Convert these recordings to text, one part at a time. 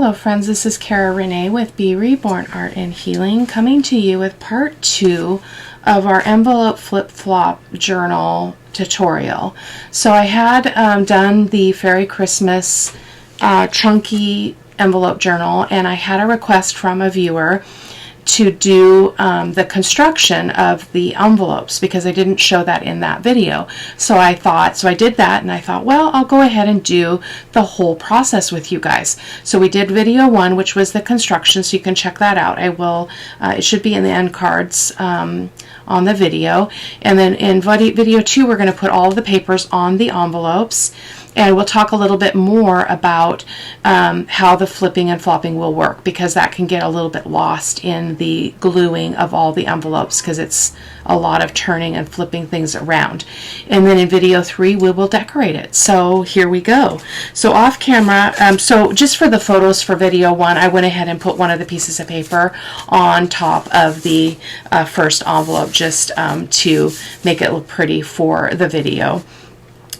Hello friends, this is Cara-Renee with B.Reborn Art and Healing, coming to you with part 2 of our envelope flip-flop journal tutorial. So I had done the Fairy Christmas chunky envelope journal, and I had a request from a viewer to do the construction of the envelopes because I didn't show that in that video. So I did that, and I thought, well, I'll go ahead and do the whole process with you guys. So we did video 1, which was the construction, so you can check that out. I will, it should be in the end cards on the video. And then in video 2, we're going to put all of the papers on the envelopes. And we'll talk a little bit more about how the flipping and flopping will work, because that can get a little bit lost in the gluing of all the envelopes because it's a lot of turning and flipping things around. And then in video 3, we will decorate it. So here we go. So off camera, so just for the photos for video 1, I went ahead and put one of the pieces of paper on top of the first envelope just to make it look pretty for the video.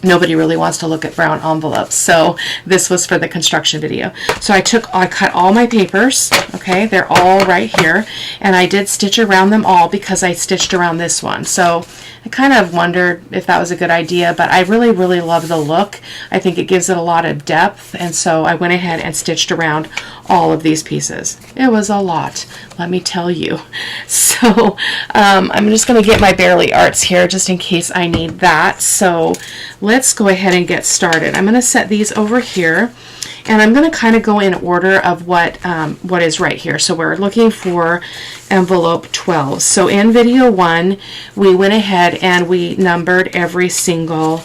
Nobody really wants to look at brown envelopes, so this was for the construction video. So I cut all my papers, okay, they're all right here, and I did stitch around them all because I stitched around this one. So I kind of wondered if that was a good idea, but I really love the look. I think it gives it a lot of depth, and so I went ahead and stitched around all of these pieces. It was a lot, let me tell you. So I'm just going to get my Bearly Arts here just in case I need that. So let's go ahead and get started. I'm going to set these over here, and I'm going to kind of go in order of what is right here. So we're looking for envelope 12. So in video 1, we went ahead and we numbered every single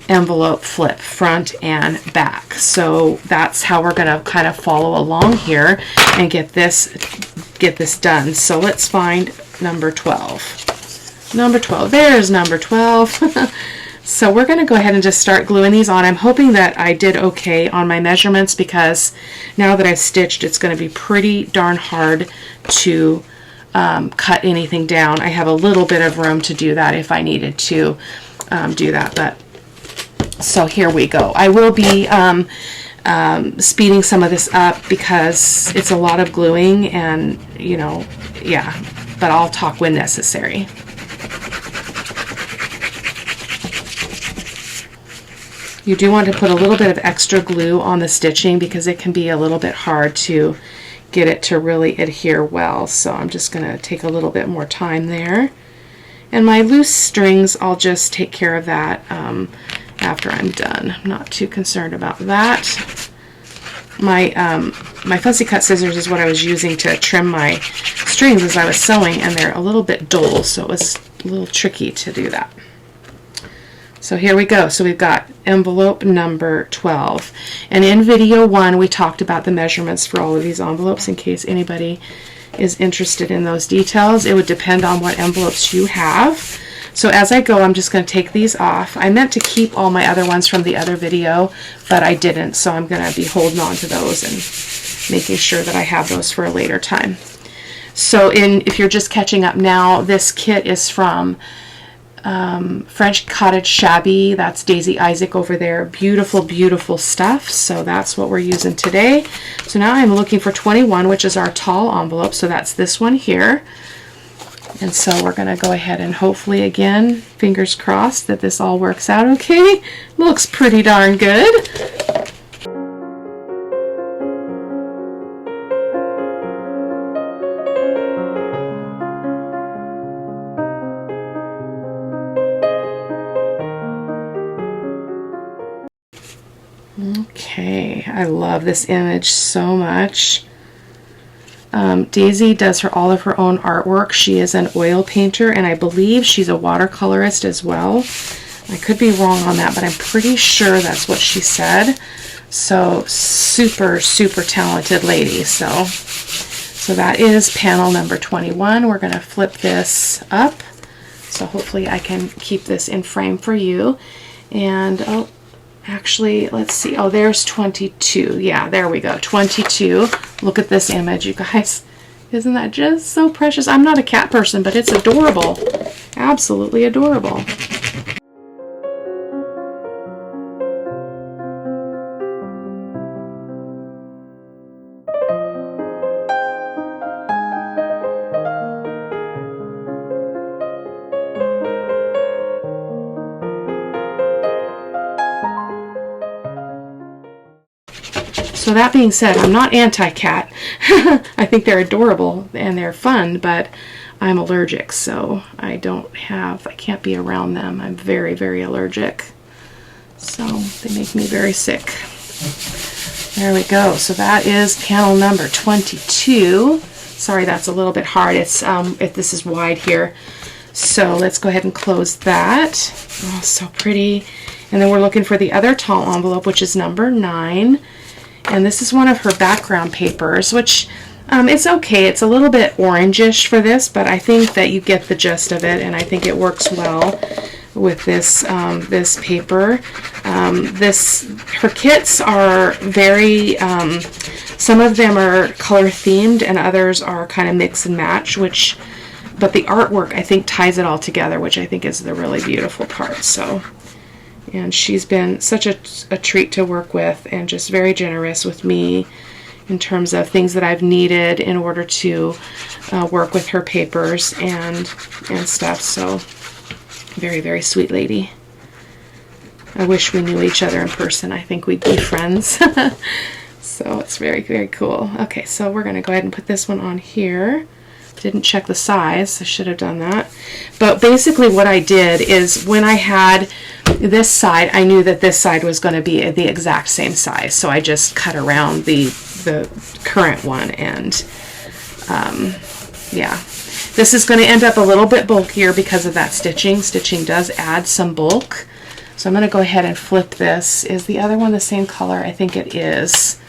envelope flip, front and back. So that's how we're going to kind of follow along here and get this done. So let's find number 12. Number 12. There's number 12. So we're going to go ahead and just start gluing these on. I'm hoping that I did okay on my measurements, because now that I've stitched, it's going to be pretty darn hard to cut anything down. I have a little bit of room to do that if I needed to do that. But so here we go. I will be speeding some of this up because it's a lot of gluing, and you know, yeah, but I'll talk when necessary. You do want to put a little bit of extra glue on the stitching because it can be a little bit hard to get it to really adhere well. So I'm just going to take a little bit more time there. And my loose strings, I'll just take care of that after I'm done. I'm not too concerned about that. My fussy cut scissors is what I was using to trim my strings as I was sewing, and they're a little bit dull, so it was a little tricky to do that. So here we go. So we've got envelope number 12. And in video 1, we talked about the measurements for all of these envelopes in case anybody is interested in those details. It would depend on what envelopes you have. So as I go, I'm just going to take these off. I meant to keep all my other ones from the other video, but I didn't. So I'm going to be holding on to those and making sure that I have those for a later time. So if you're just catching up now, this kit is from French Cottage Shabby. That's Daisy Isaac over there. Beautiful stuff. So that's what we're using today. So now I'm looking for 21, which is our tall envelope. So that's this one here. And so we're going to go ahead and hopefully, again, fingers crossed that this all works out okay. Looks pretty darn good. Okay, I love this image so much. Daisy does all of her own artwork. She is an oil painter, and I believe she's a watercolorist as well. I could be wrong on that, but I'm pretty sure that's what she said. So super talented lady. So that is panel number 21. We're going to flip this up. So hopefully I can keep this in frame for you. And oh, actually, let's see. Oh, there's 22. Yeah, there we go. 22. Look at this image, you guys. Isn't that just so precious? I'm not a cat person, but it's adorable. Absolutely adorable. So that being said, I'm not anti-cat. I think they're adorable and they're fun, but I'm allergic, so I can't be around them. I'm very, very allergic. So they make me very sick. There we go. So that is panel number 22. Sorry, that's a little bit hard. It's if this is wide here. So let's go ahead and close that. Oh, so pretty. And then we're looking for the other tall envelope, which is number 9. And this is one of her background papers, which it's okay. It's a little bit orangish for this, but I think that you get the gist of it, and I think it works well with this this paper. Her kits are very, some of them are color themed and others are kind of mix and match, but the artwork I think ties it all together, which I think is the really beautiful part. So, and she's been such a treat to work with and just very generous with me in terms of things that I've needed in order to work with her papers and stuff. So very, very sweet lady. I wish we knew each other in person. I think we'd be friends. So it's very, very cool. Okay, so we're going to go ahead and put this one on here. Didn't check the size. I should have done that. But basically what I did is when I had this side, I knew that this side was going to be the exact same size. So I just cut around the current one, and yeah. This is going to end up a little bit bulkier because of that stitching. Stitching does add some bulk. So I'm going to go ahead and flip this. Is the other one the same color? I think it is.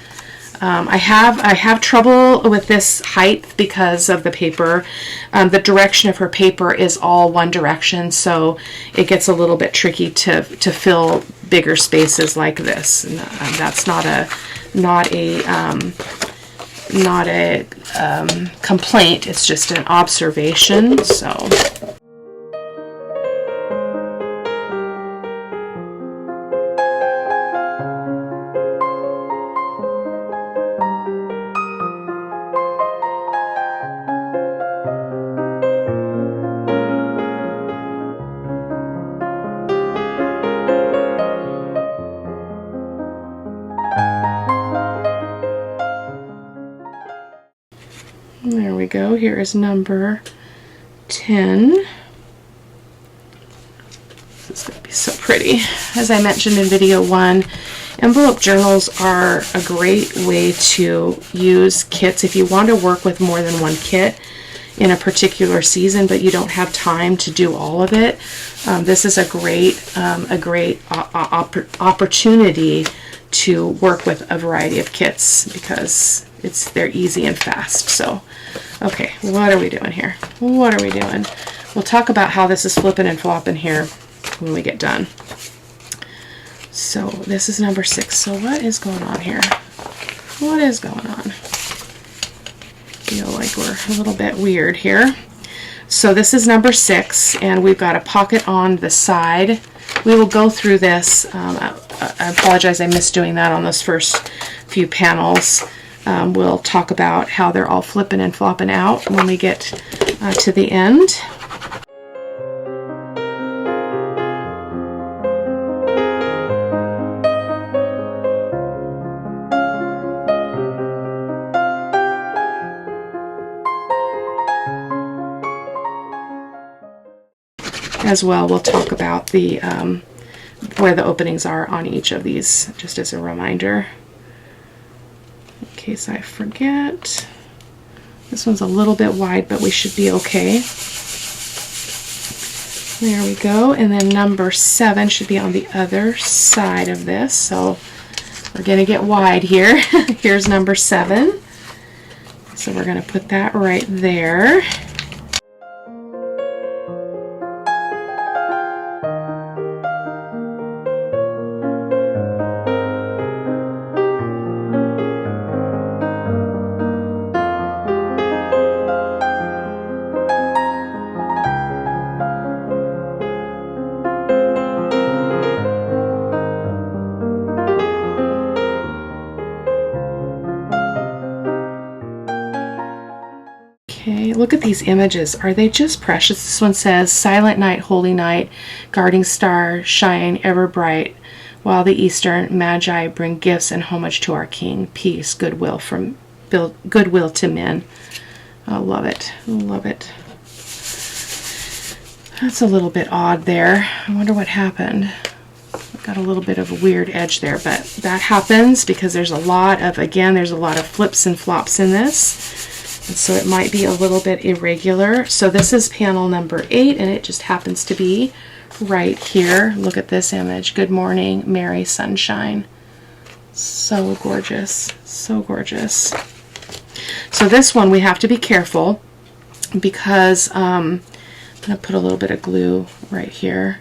I have trouble with this height because of the paper. The direction of her paper is all one direction, so it gets a little bit tricky to fill bigger spaces like this. And, that's not a complaint. It's just an observation. So. There we go. Here is number 10. This is going to be so pretty. As I mentioned in video 1, envelope journals are a great way to use kits if you want to work with more than one kit in a particular season, but you don't have time to do all of it. This is a great opportunity to work with a variety of kits because they're easy and fast. So, okay, what are we doing here? What are we doing? We'll talk about how this is flipping and flopping here when we get done. So this is number 6. So what is going on here? What is going on? I feel like we're a little bit weird here. So this is number 6, and we've got a pocket on the side. We will go through this. I apologize, I missed doing that on those first few panels. We'll talk about how they're all flipping and flopping out when we get to the end. As well, we'll talk about the where the openings are on each of these, just as a reminder. In case I forget. This one's a little bit wide, but we should be okay. There we go. And then number 7 should be on the other side of this. So we're going to get wide here. Here's number 7. So we're going to put that right there. Okay, look at these images. Are they just precious? This one says, Silent Night, Holy Night, Guarding Star, Shine Ever Bright, while the Eastern Magi bring gifts and homage to our King. Peace, goodwill to men. I love it. I love it. That's a little bit odd there. I wonder what happened. Got a little bit of a weird edge there, but that happens because there's a lot of flips and flops in this. And so it might be a little bit irregular. So this is panel number 8, and it just happens to be right here. Look at this image. Good morning, Merry Sunshine. So gorgeous. So gorgeous. So this one we have to be careful because I'm going to put a little bit of glue right here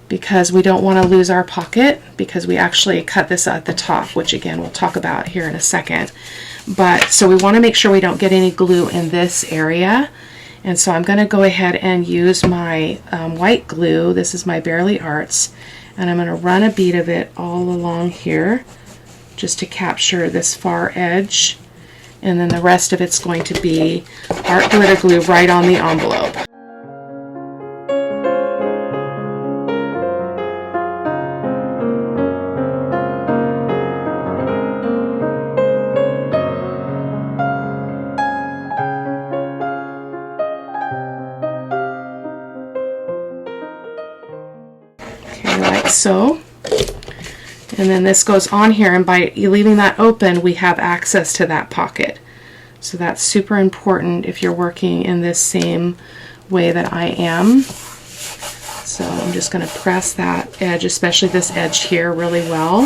because we don't want to lose our pocket, because we actually cut this at the top, which again we'll talk about here in a second. But so we want to make sure we don't get any glue in this area. And so I'm going to go ahead and use my white glue. This is my Bearly Arts, and I'm going to run a bead of it all along here just to capture this far edge. And then the rest of it's going to be art glitter glue right on the envelope. Okay, like so. And then this goes on here, and by leaving that open, we have access to that pocket. So that's super important if you're working in this same way that I am. So I'm just going to press that edge, especially this edge here, really well.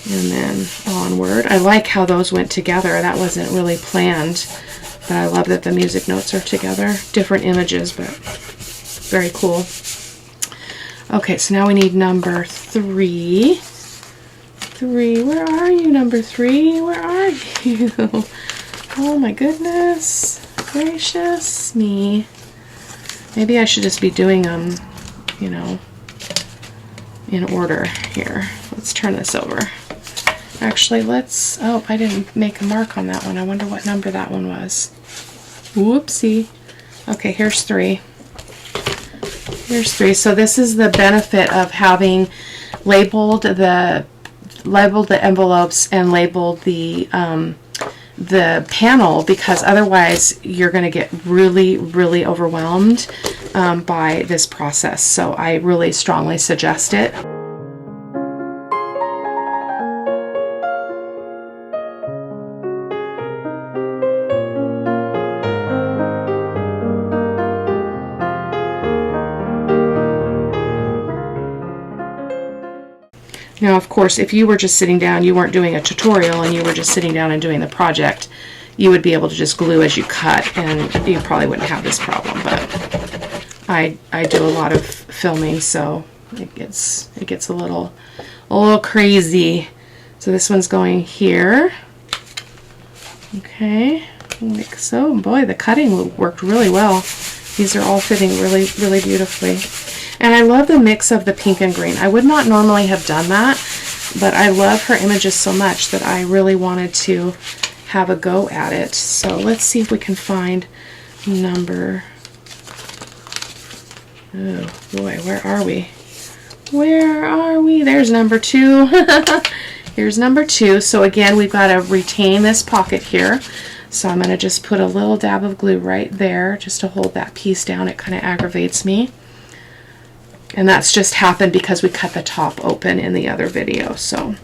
And then onward. I like how those went together. That wasn't really planned, but I love that the music notes are together. Different images, but very cool. Okay, so now we need number 3. Where are you, number 3? Where are you? Oh my goodness gracious me. Maybe I should just be doing them, you know, in order here. Let's turn this over. Actually, let's, oh, I didn't make a mark on that one. I wonder what number that one was. Whoopsie. Okay, here's 3. Here's 3. So this is the benefit of having labeled the envelopes and labeled the panel, because otherwise you're going to get really overwhelmed by this process. So I really strongly suggest it. Now, of course, if you were just sitting down, you weren't doing a tutorial, and you were just sitting down and doing the project, you would be able to just glue as you cut, and you probably wouldn't have this problem. But I do a lot of filming, so it gets a little crazy. So this one's going here. Okay, like so. Boy, the cutting worked really well. These are all fitting really beautifully. And I love the mix of the pink and green. I would not normally have done that, but I love her images so much that I really wanted to have a go at it. So let's see if we can find number, oh boy, where are we? Where are we? There's number 2. Here's number 2. So again, we've got to retain this pocket here. So I'm going to just put a little dab of glue right there just to hold that piece down. It kind of aggravates me. And that's just happened because we cut the top open in the other video. So,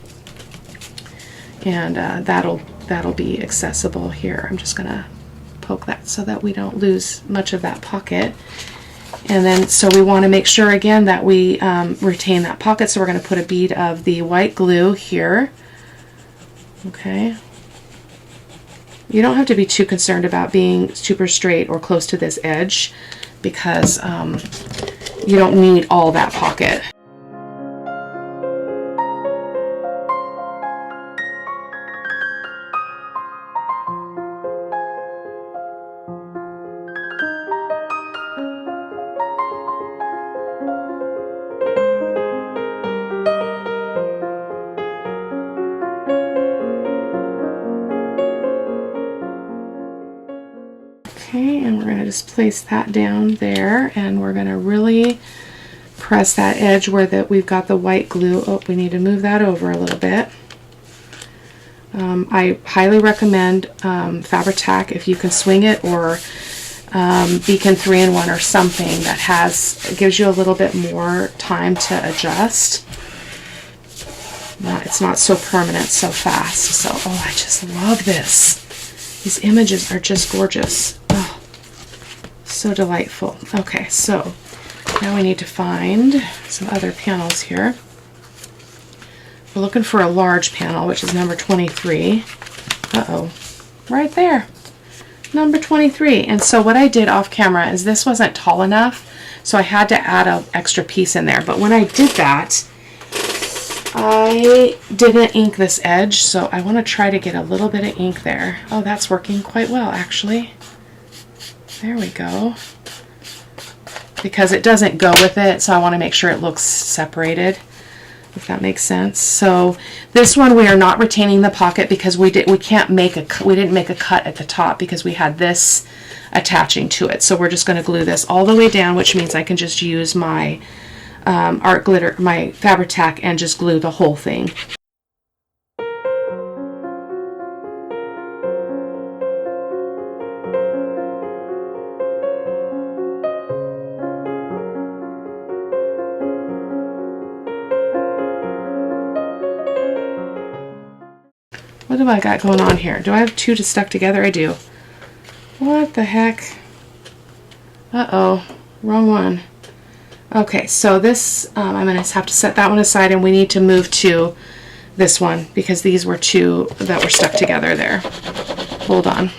and that'll be accessible here. I'm just gonna poke that so that we don't lose much of that pocket. And then, so we want to make sure again that we retain that pocket. So we're going to put a bead of the white glue here. Okay. You don't have to be too concerned about being super straight or close to this edge, because you don't need all that pocket. Okay, and we're going to just place that down there, and we're going to really press that edge where we've got the white glue. Oh, we need to move that over a little bit. I highly recommend Fabri-Tac if you can swing it, or Beacon 3-in-1 or something that gives you a little bit more time to adjust. It's not so permanent so fast. So, oh, I just love this. These images are just gorgeous. Oh, so delightful. Okay, so now we need to find some other panels here. We're looking for a large panel, which is number 23. Uh-oh, right there. Number 23. And so what I did off camera is this wasn't tall enough, so I had to add an extra piece in there. But when I did that, I didn't ink this edge, so I want to try to get a little bit of ink there. Oh, that's working quite well, actually. There we go. Because it doesn't go with it, so I want to make sure it looks separated, if that makes sense. So this one we are not retaining the pocket because we didn't make a cut at the top because we had this attaching to it. So we're just going to glue this all the way down, which means I can just use my art glitter, my Fabri-Tac, and just glue the whole thing. What have I got going on here? Do I have two to stuck together? I do. What the heck? Uh-oh, wrong one. Okay, so this, I'm going to have to set that one aside, and we need to move to this one because these were two that were stuck together there. Hold on.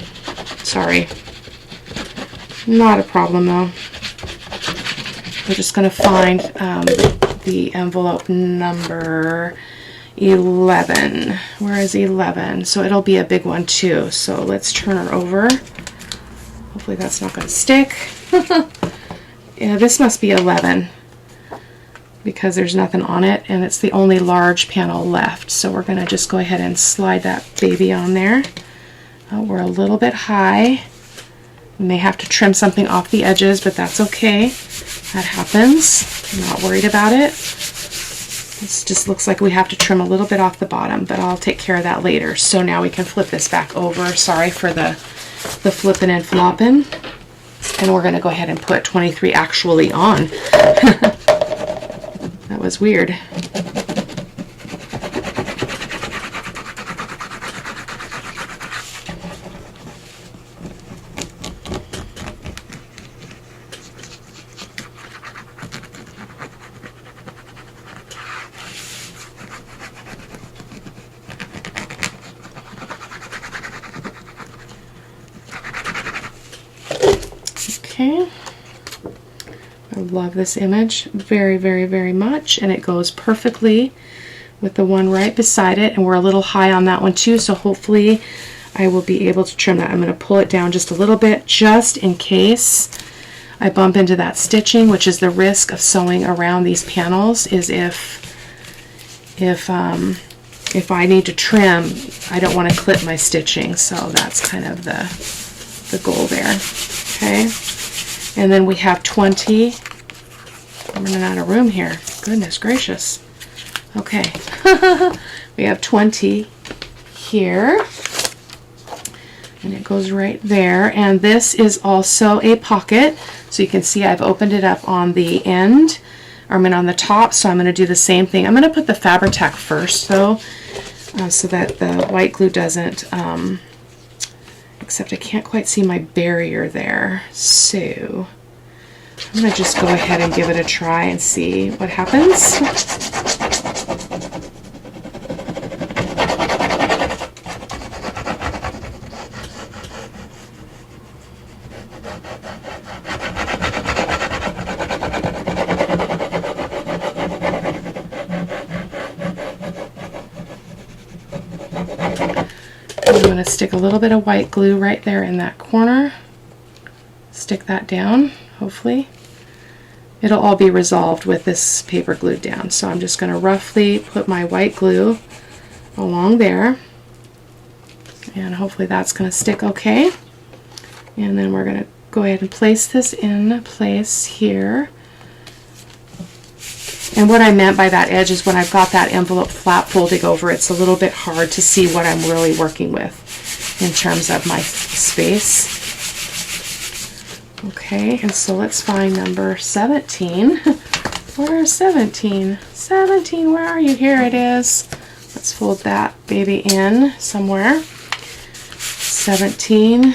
Sorry. Not a problem, though. We're just going to find the envelope number 11. Where is 11? So it'll be a big one, too. So let's turn her over. Hopefully that's not going to stick. Yeah, this must be 11 because there's nothing on it, and it's the only large panel left. So we're going to just go ahead and slide that baby on there. We're a little bit high. We may have to trim something off the edges, but that's okay. That happens. I'm not worried about it. This just looks like we have to trim a little bit off the bottom, but I'll take care of that later. So now we can flip this back over. Sorry for the flipping and flopping. And we're going to go ahead and put 23 actually on. That was weird. Okay, I love this image very, very, very much, and it goes perfectly with the one right beside it, and we're a little high on that one too, so hopefully I will be able to trim that. I'm going to pull it down just a little bit just in case I bump into that stitching, which is the risk of sewing around these panels, is if I need to trim, I don't want to clip my stitching, so that's kind of the goal there. Okay. And then we have 20. I'm running out of room here. Goodness gracious. Okay. We have 20 here. And it goes right there. And this is also a pocket. So you can see I've opened it up on the end. I mean on the top. So I'm going to do the same thing. I'm going to put the Fabri-Tac first though. So that the white glue doesn't... except I can't quite see my barrier there. So I'm going to just go ahead and give it a try and see what happens. I'm going to stick a little bit of white glue right there in that corner. Stick that down, hopefully. It'll all be resolved with this paper glued down. So I'm just going to roughly put my white glue along there. And hopefully that's going to stick okay. And then we're going to go ahead and place this in place here. And what I meant by that edge is when I've got that envelope flap folding over, it's a little bit hard to see what I'm really working with in terms of my space. Okay, and so let's find number 17. Where's 17? 17, where are you? Here it is. Let's fold that baby in somewhere. 17.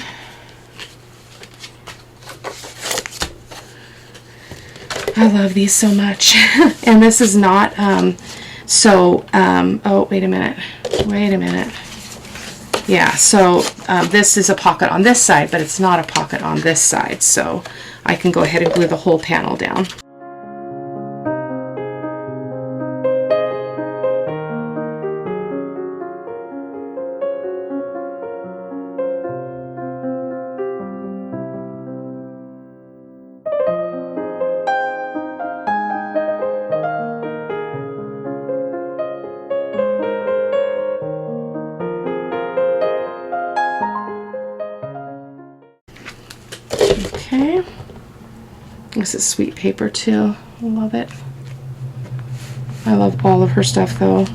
I love these so much. And this is not, oh, wait a minute. Yeah, so this is a pocket on this side, but it's not a pocket on this side. So I can go ahead and glue the whole panel down. Okay, this is sweet paper too. I love it. I love all of her stuff though.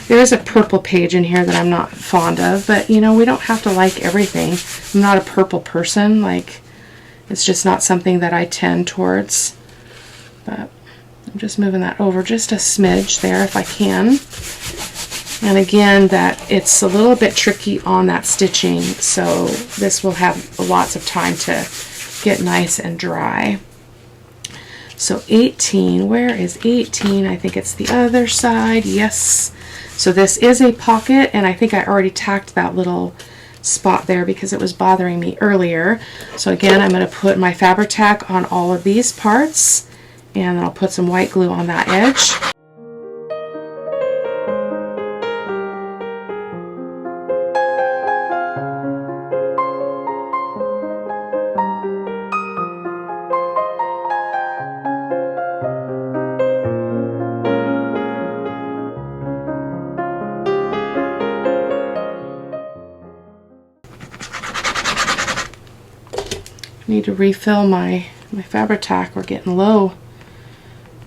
There is a purple page in here that I'm not fond of, but you know, we don't have to like everything. I'm not a purple person. Like, it's just not something that I tend towards. But I'm just moving that over just a smidge there if I can. And again, that it's a little bit tricky on that stitching, so this will have lots of time to get nice and dry. So 18, where is 18? I think it's the other side. Yes. So this is a pocket, and I think I already tacked that little spot there because it was bothering me earlier. So again, I'm going to put my Fabri-Tac on all of these parts, and then I'll put some white glue on that edge. Need to refill my Fabri-Tac. We're getting low.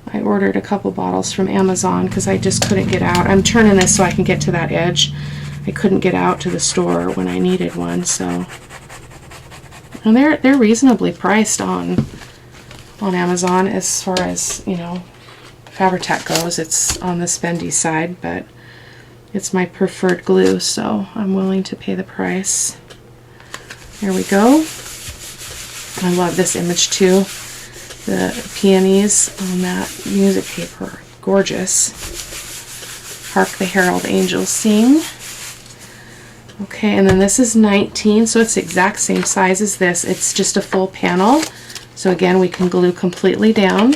I ordered a couple bottles from Amazon because I just couldn't get out. I'm turning this so I can get to that edge. I couldn't get out to the store when I needed one, so. And they're reasonably priced on Amazon as far as, you know, Fabri-Tac goes. It's on the spendy side, but it's my preferred glue, so I'm willing to pay the price. There we go. I love this image too. The peonies on that music paper. Gorgeous. Hark the Herald Angels Sing. Okay, and then this is 19, so it's the exact same size as this. It's just a full panel. So again, we can glue completely down.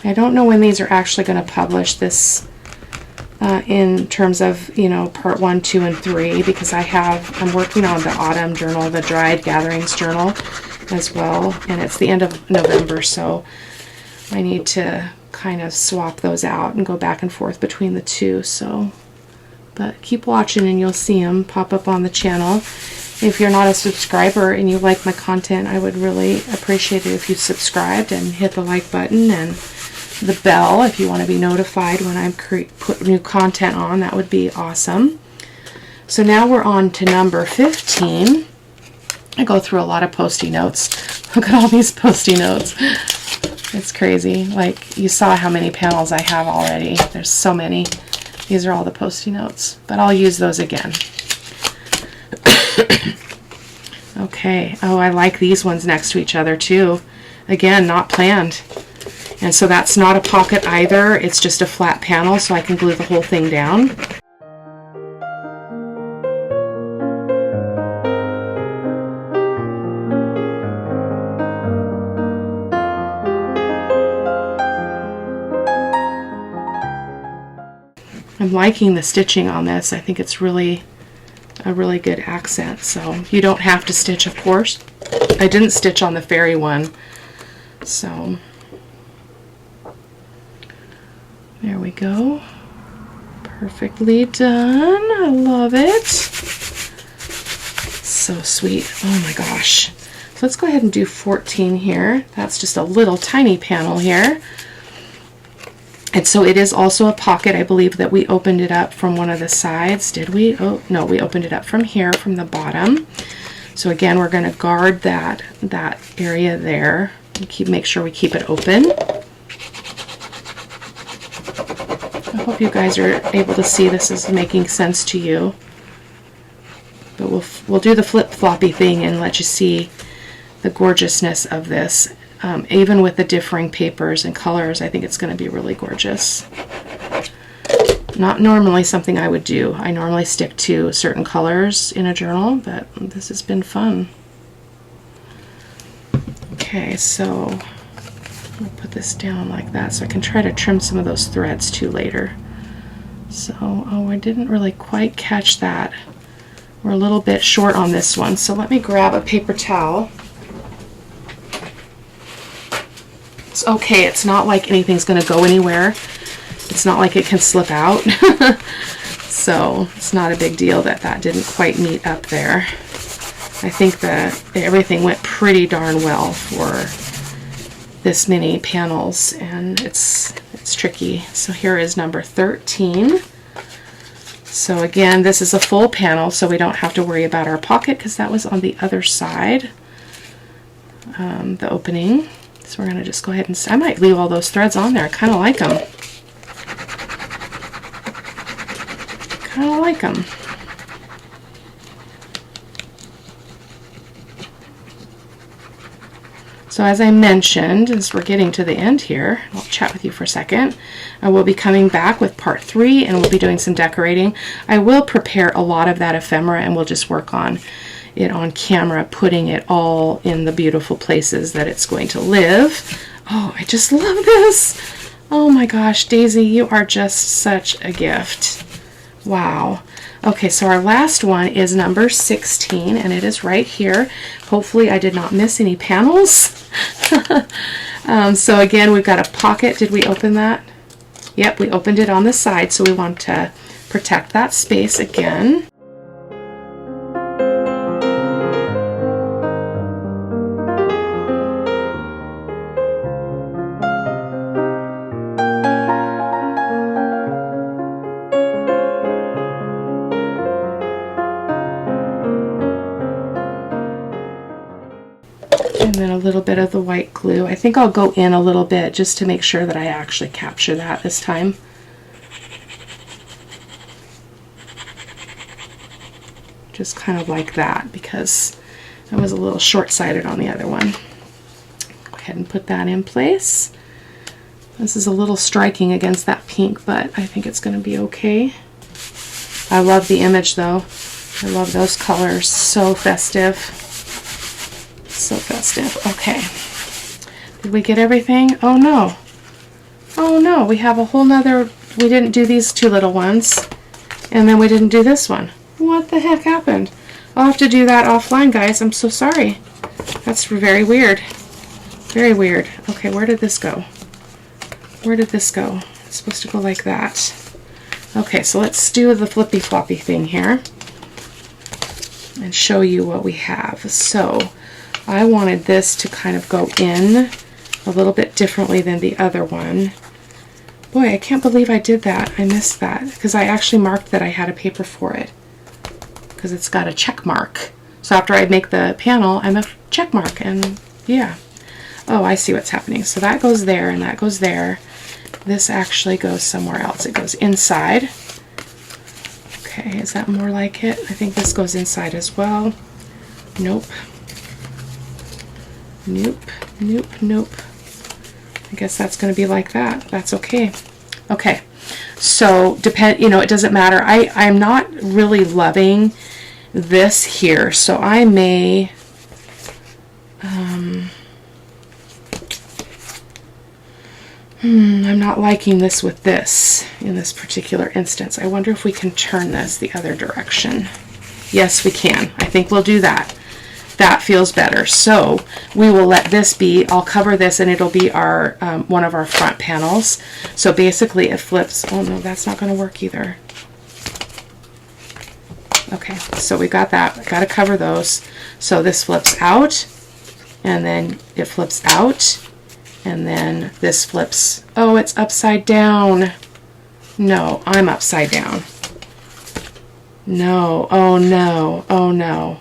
I don't know when these are actually going to publish this in terms of, you know, part 1, 2, and 3, because I'm working on the autumn journal, the dried gatherings journal as well, and it's the end of November, so I need to kind of swap those out and go back and forth between the two. So, but keep watching and you'll see them pop up on the channel. If you're not a subscriber and you like my content, I would really appreciate it if you subscribed and hit the like button and the bell if you want to be notified when I put new content on. That would be awesome. So now we're on to number 15. I go through a lot of Post-it notes. Look at all these Post-it notes. It's crazy. Like, you saw how many panels I have already. There's so many. These are all the Post-it notes, but I'll use those again. Okay. Oh, I like these ones next to each other too. Again, not planned. And so that's not a pocket either. It's just a flat panel, so I can glue the whole thing down. I'm liking the stitching on this. I think it's really a really good accent. So you don't have to stitch, of course. I didn't stitch on the fairy one. So there we go. Perfectly done. I love it. So sweet. Oh my gosh. So let's go ahead and do 14 here. That's just a little tiny panel here. And so it is also a pocket. I believe that we opened it up from one of the sides. Did we? Oh, no, we opened it up from here, from the bottom. So again, we're going to guard that area there. Make sure we keep it open. I hope you guys are able to see this is making sense to you. But we'll do the flip-floppy thing and let you see the gorgeousness of this. Even with the differing papers and colors, I think it's going to be really gorgeous. Not normally something I would do. I normally stick to certain colors in a journal, but this has been fun. Okay, so I'll put this down like that so I can try to trim some of those threads too later. So, oh, I didn't really quite catch that. We're a little bit short on this one, so let me grab a paper towel. It's okay, it's not like anything's going to go anywhere. It's not like it can slip out. So it's not a big deal that that didn't quite meet up there. I think that everything went pretty darn well for this many panels, and it's tricky. So here is number 13. So again, this is a full panel, so we don't have to worry about our pocket because that was on the other side, the opening. So we're going to just go ahead and, I might leave all those threads on there. I kind of like them. Kind of like them. So as I mentioned, as we're getting to the end here, I'll chat with you for a second. I will be coming back with part 3 and we'll be doing some decorating. I will prepare a lot of that ephemera and we'll just work on it on camera, putting it all in the beautiful places that it's going to live. Oh, I just love this. Oh my gosh, Daisy, you are just such a gift. Wow. Okay, so our last one is number 16, and it is right here. Hopefully I did not miss any panels. So again, we've got a pocket. Did we open that? Yep, we opened it on the side, so we want to protect that space again. And then a little bit of the white glue. I think I'll go in a little bit just to make sure that I actually capture that this time. Just kind of like that, because I was a little short-sighted on the other one. Go ahead and put that in place. This is a little striking against that pink, but I think it's going to be okay. I love the image though. I love those colors. So festive. So festive. Okay. Did we get everything? Oh no. Oh no, we have a whole nother, we didn't do these two little ones, and then we didn't do this one. What the heck happened? I'll have to do that offline, guys. I'm so sorry. That's very weird. Very weird. Okay, where did this go? Where did this go? It's supposed to go like that. Okay, so let's do the flippy floppy thing here and show you what we have. So I wanted this to kind of go in a little bit differently than the other one. Boy, I can't believe I did that. I missed that because I actually marked that I had a paper for it because it's got a check mark. So after I make the panel, I'm a check mark, and yeah. Oh, I see what's happening. So that goes there and that goes there. This actually goes somewhere else. It goes inside. Okay, is that more like it? I think this goes inside as well. Nope. Nope, nope, nope. I guess that's going to be like that. That's okay. Okay, so it doesn't matter. I'm not really loving this here, so I may I'm not liking this with this in this particular instance. I wonder if we can turn this the other direction. Yes, we can. I think we'll do that. That feels better. So we will let this be. I'll cover this and it'll be our one of our front panels. So basically it flips. Oh no, that's not going to work either. Okay, so we got that. Got to cover those. So this flips out, and then it flips out, and then this flips. Oh, it's upside down. No, I'm upside down. No, oh no, oh no.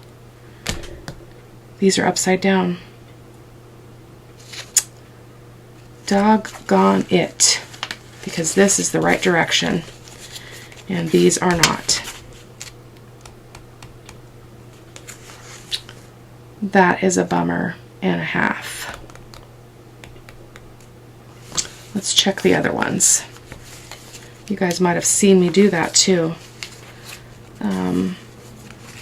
These are upside down. Doggone it. Because this is the right direction, and these are not. That is a bummer and a half. Let's check the other ones. You guys might have seen me do that too.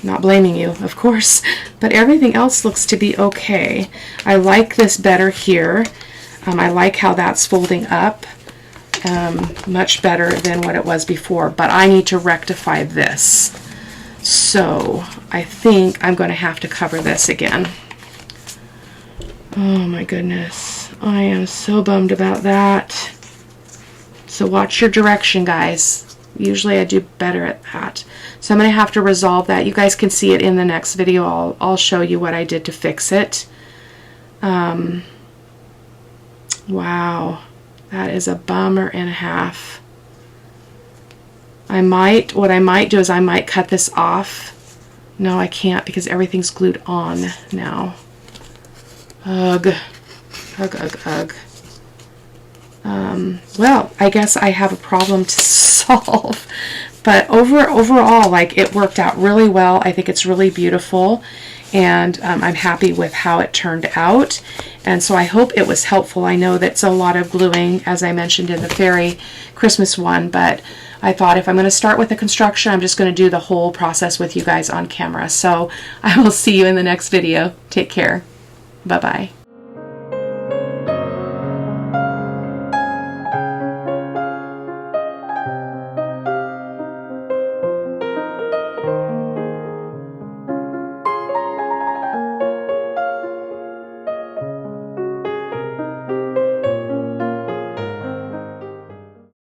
Not blaming you, of course, but everything else looks to be okay. I like this better here. I like how that's folding up much better than what it was before, but I need to rectify this. So I think I'm going to have to cover this again. Oh my goodness. I am so bummed about that. So watch your direction, guys. Usually I do better at that. So I'm going to have to resolve that. You guys can see it in the next video. I'll show you what I did to fix it. Wow. That is a bummer and a half. What I might do is I might cut this off. No, I can't because everything's glued on now. Ugh. Ugh, ugh, ugh. Well, I guess I have a problem to solve. But overall, like, it worked out really well. I think it's really beautiful. And I'm happy with how it turned out. And so I hope it was helpful. I know that's a lot of gluing, as I mentioned in the fairy Christmas one, but I thought if I'm going to start with the construction, I'm just going to do the whole process with you guys on camera. So I will see you in the next video. Take care. Bye-bye.